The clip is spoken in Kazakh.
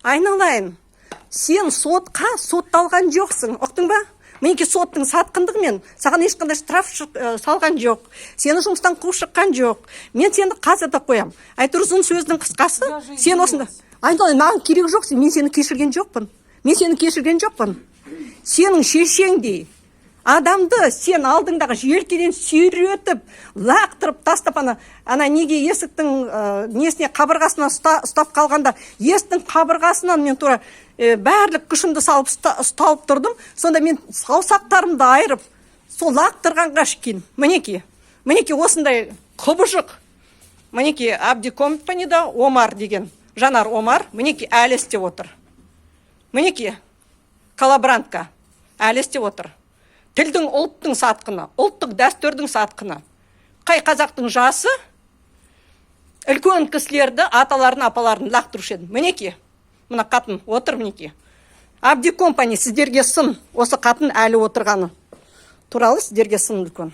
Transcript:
Айналайын, сен сотқа сотталған жоқсың, ұқтың ба? Меніңке соттың сатқындығымен саған ешқандай штраф салған жоқ. Сені жұмыстан қуып шыққан жоқ. Мен сені қазір да қоям. Әйтеуір ұзын сөздің қысқасы, сен осында. Айналайын, маған керек жоқ, мен сені кешірген жоқпын. Сенің шешеңдей адамды сен алдыңдағы желкеден сүйретіп, лақтырып тастап, ана неге есіктің несіне қабырғасына ұстап қалғанда, есіктің қабырғасынан мен тура бәрлік күшімді салып ұсталып тұрдым. Сонда мен саусақтарымды айырып, сол лақтырғанға шеккен. Мінеки осындай құбыжық. Мінеки Абди компанияда Омар деген, Жанар Омар, мінеки әлі істеп отыр. Мінеки коллаборантка әлі істеп отыр. Тілдің ұлттың сатқыны, ұлттық дәстүрдің сатқыны. Қай қазақтың жасы үлкен кісілерді, аталарын, апаларын лақтырушы еді. Мінеки, мына қатын отыр, мінеки. Абди компания сіздерге сын, осы қатын әлі отырғаны туралы сіздерге сын үлкен.